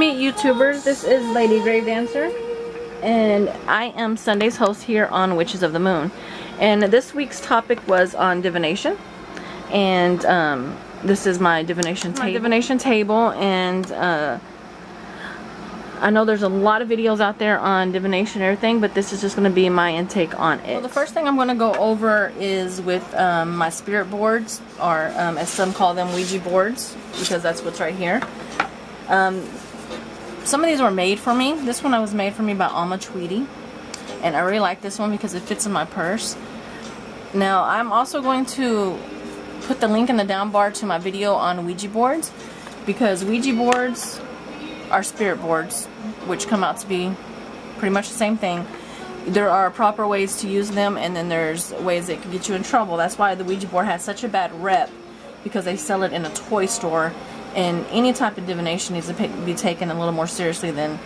meet YouTubers. This is Lady Grave Dancer, and I am Sunday's host here on Witches of the Moon. And this week's topic was on divination, and this is my divination table. And I know there's a lot of videos out there on divination and everything, but this is just going to be my intake on it. Well, the first thing I'm going to go over is with my spirit boards, or as some call them, Ouija boards, because that's what's right here. Some of these were made for me. This one was made for me by Alma Tweedy, and I really like this one because it fits in my purse. Now, I'm also going to put the link in the down bar to my video on Ouija boards, because Ouija boards are spirit boards, which come out to be pretty much the same thing. There are proper ways to use them, and then there's ways that can get you in trouble. That's why the Ouija board has such a bad rep, because they sell it in a toy store, and any type of divination needs to be taken a little more seriously than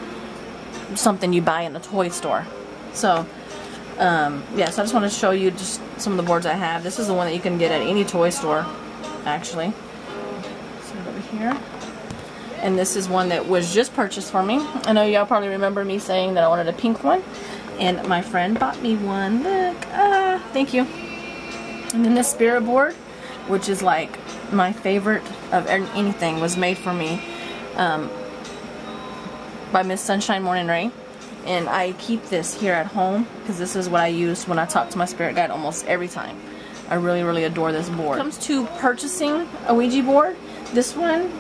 something you buy in a toy store. So yeah, so I just want to show you just some of the boards I have. This is the one that you can get at any toy store, actually. So over here. And this is one that was just purchased for me. I know y'all probably remember me saying that I wanted a pink one, and my friend bought me one. Look, thank you. And then this spirit board, which is like my favorite of anything, was made for me by Miss Sunshine Morning Ray. And I keep this here at home because this is what I use when I talk to my spirit guide almost every time. I really, really adore this board. When it comes to purchasing a Ouija board, this one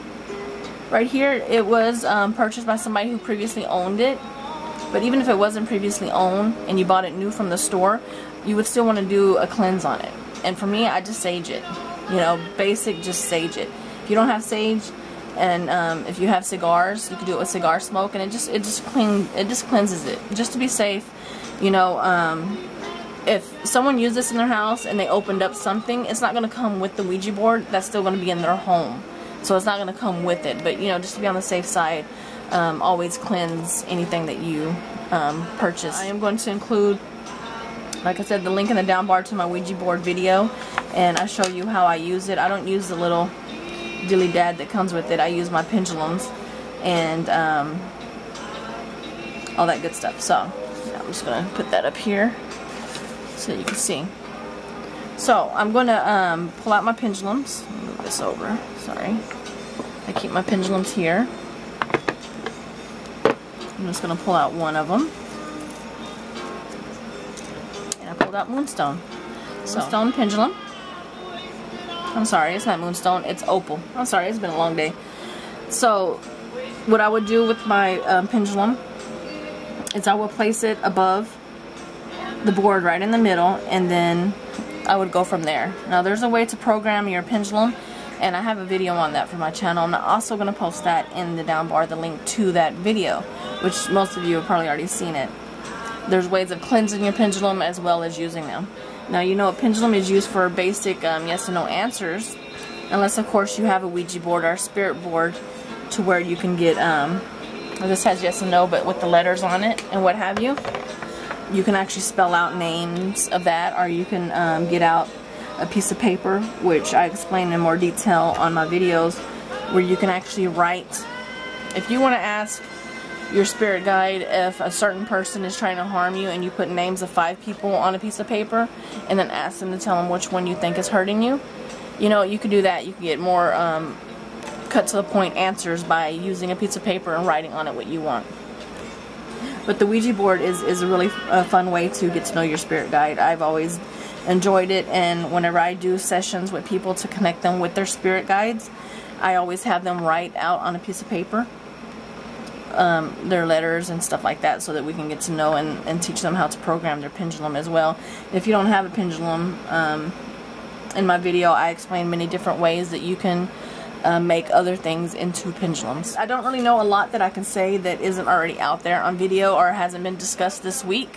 right here, it was purchased by somebody who previously owned it. But even if it wasn't previously owned and you bought it new from the store, you would still want to do a cleanse on it. And for me, I just sage it. You know, basic, just sage it. If you don't have sage, and if you have cigars, you can do it with cigar smoke, and it just cleanses it, just to be safe. You know, if someone used this in their house and they opened up something, it's not going to come with the Ouija board. That's still going to be in their home, so it's not going to come with it. But you know, just to be on the safe side, always cleanse anything that you purchase. I am going to include, like I said, the link in the down bar to my Ouija board video, and I show you how I use it. I don't use the little dilly dad that comes with it. I use my pendulums and all that good stuff. So I'm just going to put that up here so you can see. So I'm going to pull out my pendulums. Move this over. Sorry. I keep my pendulums here. I'm just going to pull out one of them. And I pulled out Moonstone. So, Moonstone pendulum. I'm sorry, it's not Moonstone, it's Opal. I'm sorry, it's been a long day. So, what I would do with my pendulum is I would place it above the board right in the middle, and then I would go from there. Now, there's a way to program your pendulum, and I have a video on that for my channel. I'm also going to post that in the down bar, the link to that video, which most of you have probably already seen it. There's ways of cleansing your pendulum as well as using them. Now, you know, a pendulum is used for basic yes and no answers, unless of course you have a Ouija board or a spirit board to where you can get, this has yes and no but with the letters on it and what have you. You can actually spell out names of that, or you can get out a piece of paper, which I explain in more detail on my videos, where you can actually write. If you want to ask your spirit guide if a certain person is trying to harm you, and you put names of 5 people on a piece of paper and then ask them to tell them which one you think is hurting you, you know, you could do that. You can get more cut to the point answers by using a piece of paper and writing on it what you want. But the Ouija board is a really fun way to get to know your spirit guide. I've always enjoyed it, and whenever I do sessions with people to connect them with their spirit guides, I always have them write out on a piece of paper their letters and stuff like that, so that we can get to know and teach them how to program their pendulum as well. If you don't have a pendulum, in my video I explain many different ways that you can make other things into pendulums. I don't really know a lot that I can say that isn't already out there on video or hasn't been discussed this week,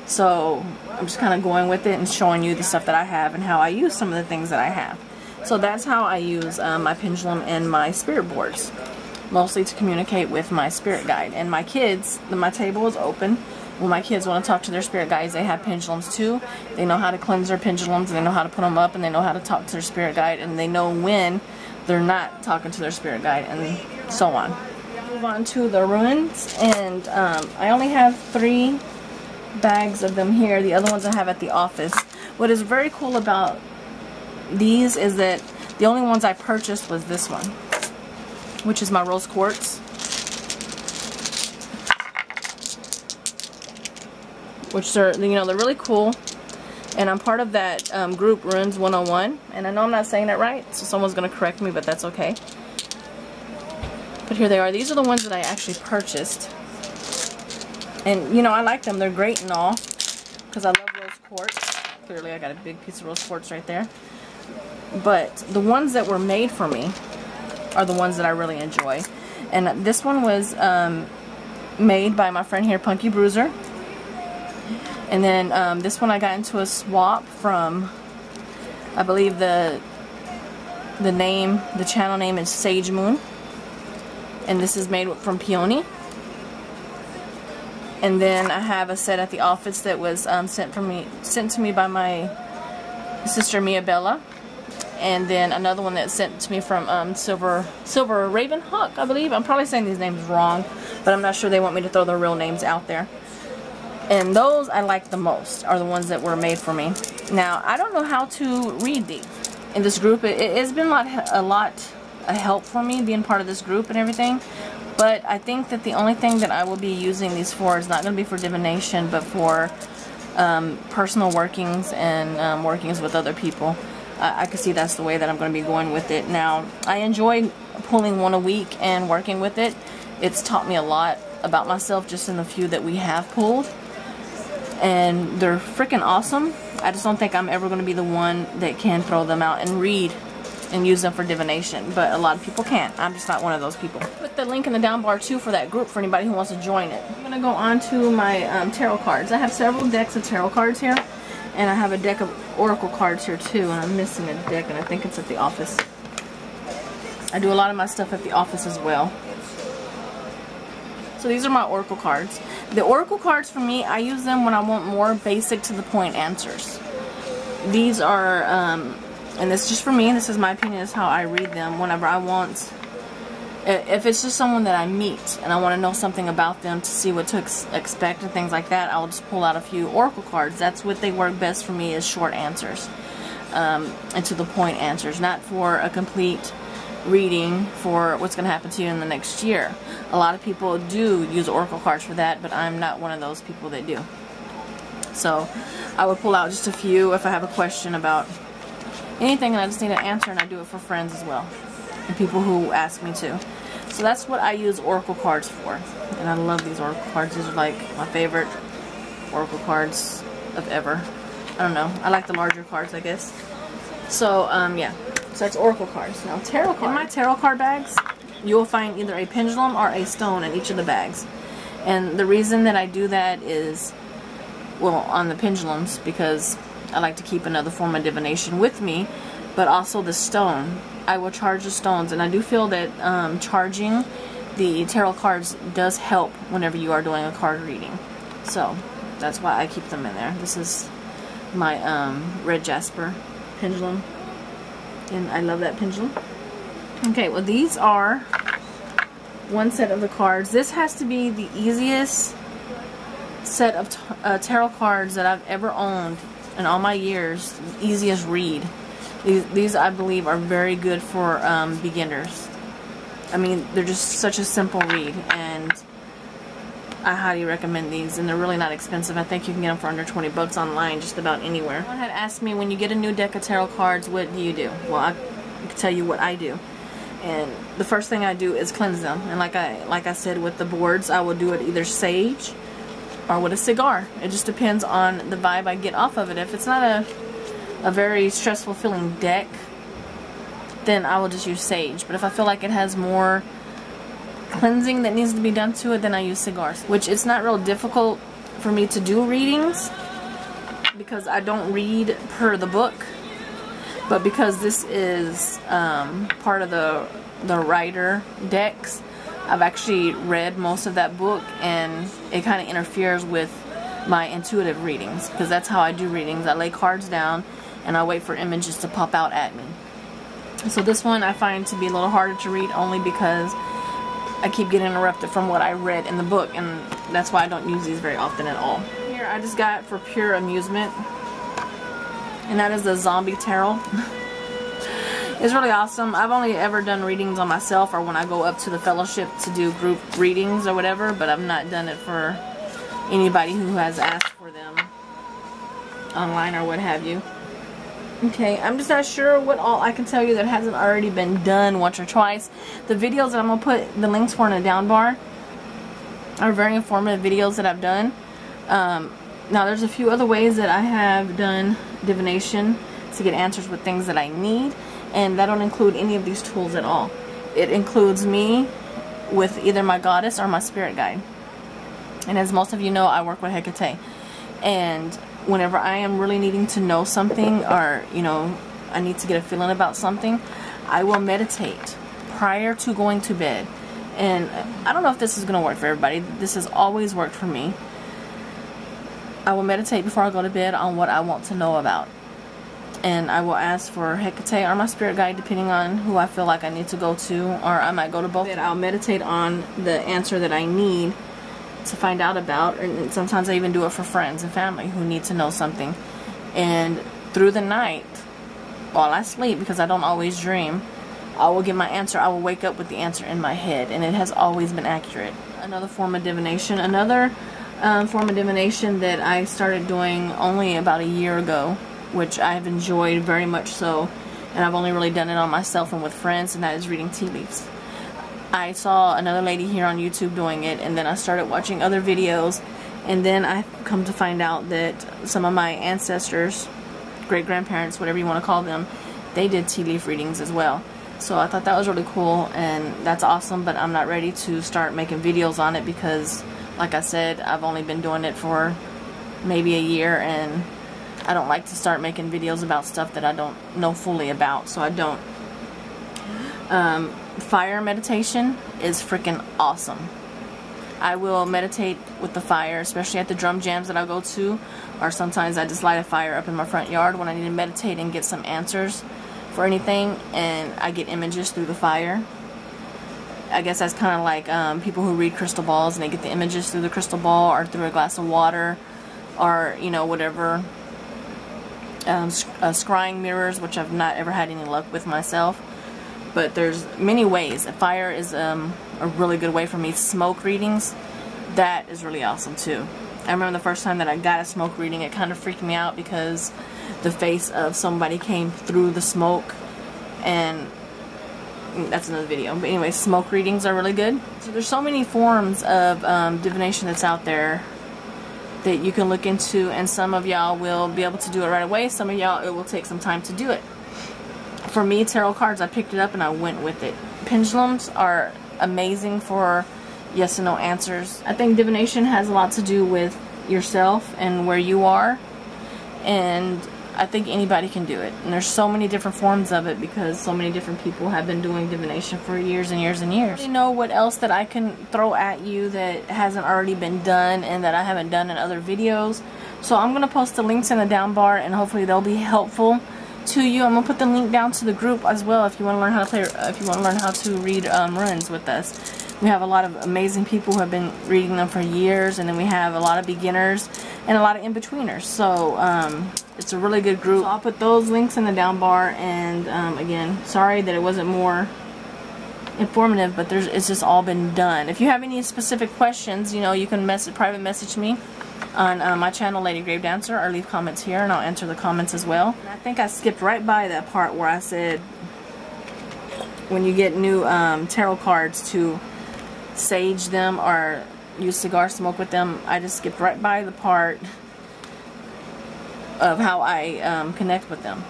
so I'm just kind of going with it and showing you the stuff that I have and how I use some of the things that I have. So that's how I use my pendulum and my spirit boards, mostly to communicate with my spirit guide. And my kids, my table is open. When my kids want to talk to their spirit guides, they have pendulums too. They know how to cleanse their pendulums, and they know how to put them up, and they know how to talk to their spirit guide, and they know when they're not talking to their spirit guide, and so on. move on to the ruins, and I only have 3 bags of them here. The other ones I have at the office. What is very cool about these is that the only ones I purchased was this one, which is my rose quartz, which they're, you know, they're really cool. And I'm part of that group, Ruins 101, and I know I'm not saying it right, so someone's going to correct me, but that's okay. But here they are. These are the ones that I actually purchased. And, you know, I like them. They're great and all, because I love rose quartz. Clearly, I got a big piece of rose quartz right there. But the ones that were made for me are the ones that I really enjoy. And this one was made by my friend here, Punky Bruiser. And then this one I got into a swap from, I believe the channel name is Sage Moon. And this is made from peony. And then I have a set at the office that was sent to me by my sister Mia Bella. And then another one that's sent to me from Silver Raven Hawk, I believe. I'm probably saying these names wrong, but I'm not sure they want me to throw their real names out there. And those I like the most are the ones that were made for me. Now, I don't know how to read these in this group. It's been a lot of help for me being part of this group and everything. But I think that the only thing that I will be using these for is not going to be for divination, but for personal workings and workings with other people. I can see that's the way that I'm going to be going with it. Now, I enjoy pulling one a week and working with it. It's taught me a lot about myself just in the few that we have pulled. And they're freaking awesome. I just don't think I'm ever going to be the one that can throw them out and read and use them for divination, but a lot of people can't. I'm just not one of those people. Put the link in the down bar too for that group for anybody who wants to join it. I'm going to go on to my tarot cards. I have several decks of tarot cards here, and I have a deck of oracle cards here too, and I'm missing a deck, and I think it's at the office. I do a lot of my stuff at the office as well. So these are my oracle cards. The oracle cards for me, I use them when I want more basic to the point answers. These are, and this is just for me, this is my opinion, this is how I read them whenever I want, if it's just someone that I meet and I want to know something about them to see what to expect and things like that, I'll just pull out a few oracle cards. That's what they work best for me, is short answers, and to the point answers, not for a complete reading for what's going to happen to you in the next year. A lot of people do use oracle cards for that, but I'm not one of those people that do. So I would pull out just a few if I have a question about anything and I just need an answer, and I do it for friends as well and people who ask me to. So that's what I use oracle cards for, and I love these oracle cards. These are like my favorite oracle cards of ever. I don't know, I like the larger cards, I guess. So yeah, so that's oracle cards. Now tarot cards. In my tarot card bags, you will find either a pendulum or a stone in each of the bags. And the reason that I do that is, well, on the pendulums, because I like to keep another form of divination with me, but also the stone. I will charge the stones, and I do feel that charging the tarot cards does help whenever you are doing a card reading. So that's why I keep them in there. This is my red jasper pendulum, and I love that pendulum. Okay, well, these are one set of the cards. This has to be the easiest set of tarot cards that I've ever owned in all my years. Easiest read. These I believe are very good for beginners. I mean, they're just such a simple read, and I highly recommend these, and they're really not expensive. I think you can get them for under 20 bucks online just about anywhere. Someone had asked me, when you get a new deck of tarot cards, what do you do? Well, I can tell you what I do. And the first thing I do is cleanse them. And like I said with the boards, I will do it either sage or with a cigar. It just depends on the vibe I get off of it. If it's not a very stressful feeling deck, then I will just use sage. But if I feel like it has more cleansing that needs to be done to it, then I use cigars. Which it's not real difficult for me to do readings, because I don't read per the book. But because this is part of the writer decks, I've actually read most of that book, and it kind of interferes with my intuitive readings, because that's how I do readings. I lay cards down and I wait for images to pop out at me. So this one I find to be a little harder to read, only because I keep getting interrupted from what I read in the book, and that's why I don't use these very often at all. Here I just got for pure amusement, and that is the Zombie Tarot. It's really awesome. I've only ever done readings on myself or when I go up to the fellowship to do group readings or whatever, but I've not done it for anybody who has asked for them online or what have you. Okay, I'm just not sure what all I can tell you that hasn't already been done once or twice. The videos that I'm going to put the links for in the down bar are very informative videos that I've done. Now there's a few other ways that I have done divination to get answers with things that I need, and that don't include any of these tools at all. It includes me with either my goddess or my spirit guide. And as most of you know, I work with Hecate. And whenever I am really needing to know something, or you know, I need to get a feeling about something, I will meditate prior to going to bed. And I don't know if this is going to work for everybody. This has always worked for me. I will meditate before I go to bed on what I want to know about. And I will ask for Hecate or my spirit guide, depending on who I feel like I need to go to, or I might go to both. I'll meditate on the answer that I need to find out about, and sometimes I even do it for friends and family who need to know something. And through the night, while I sleep, because I don't always dream, I will get my answer. I will wake up with the answer in my head, and it has always been accurate. Another form of divination, form of divination that I started doing only about a year ago, which I have enjoyed very much so, and I've only really done it on myself and with friends, and that is reading tea leaves. I saw another lady here on YouTube doing it, and then I started watching other videos, and then I come to find out that some of my ancestors, great-grandparents, whatever you want to call them, they did tea leaf readings as well. So I thought that was really cool, and that's awesome, but I'm not ready to start making videos on it because, like I said, I've only been doing it for maybe a year, and I don't like to start making videos about stuff that I don't know fully about, so I don't. Fire meditation is freaking awesome. I will meditate with the fire, especially at the drum jams that I go to, or sometimes I just light a fire up in my front yard when I need to meditate and get some answers for anything, and I get images through the fire. I guess that's kind of like people who read crystal balls, and they get the images through the crystal ball or through a glass of water, or you know, whatever. Scrying mirrors, which I've not ever had any luck with myself, but there's many ways. Fire is a really good way for me. Smoke readings, that is really awesome too. I remember the first time that I got a smoke reading, it kind of freaked me out because the face of somebody came through the smoke, and that's another video. But anyway, smoke readings are really good. So there's so many forms of divination that's out there that you can look into, and some of y'all will be able to do it right away. Some of y'all, it will take some time to do it. For me, tarot cards, I picked it up and I went with it. Pendulums are amazing for yes and no answers. I think divination has a lot to do with yourself and where you are, and I think anybody can do it. And there's so many different forms of it because so many different people have been doing divination for years and years and years. I don't know what else that I can throw at you that hasn't already been done and that I haven't done in other videos. So I'm going to post the links in the down bar, and hopefully they'll be helpful to you. I'm going to put the link down to the group as well if you want to learn how to play, if you want to learn how to read runes with us. We have a lot of amazing people who have been reading them for years, and then we have a lot of beginners and a lot of in-betweeners. So it's a really good group. So I'll put those links in the down bar, and again, sorry that it wasn't more informative, but it's just all been done. If you have any specific questions, you know, you can private message me on my channel, Lady Grave Dancer, or leave comments here, and I'll answer the comments as well. And I think I skipped right by that part where I said when you get new tarot cards to sage them or use cigar smoke with them. I just skipped right by the part of how I connect with them.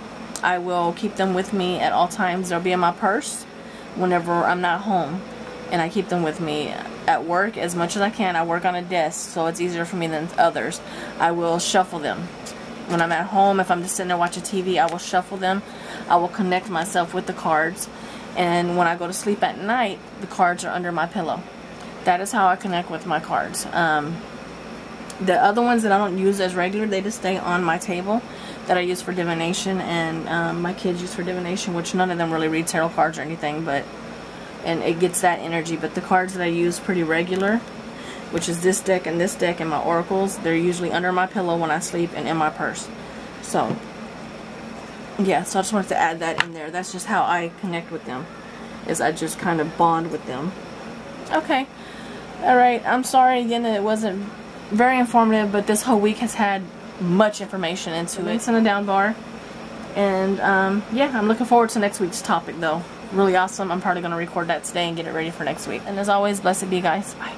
I will keep them with me at all times. They'll be in my purse whenever I'm not home, and I keep them with me at work as much as I can. I work on a desk, so it's easier for me than others. I will shuffle them. When I'm at home, if I'm just sitting there watching TV, I will shuffle them. I will connect myself with the cards, and when I go to sleep at night, the cards are under my pillow. That is how I connect with my cards. The other ones that I don't use as regular, they just stay on my table that I use for divination, and my kids use for divination, which none of them really read tarot cards or anything, but and it gets that energy. But the cards that I use pretty regular, which is this deck and my oracles, they're usually under my pillow when I sleep and in my purse. So yeah, so I just wanted to add that in there. That's just how I connect with them, is I just kind of bond with them. Okay, alright, I'm sorry again that it wasn't very informative, but this whole week has had much information into it. It's in a down bar. And yeah, I'm looking forward to next week's topic though. Really awesome. I'm probably going to record that today and get it ready for next week. And as always, blessed be, guys. Bye.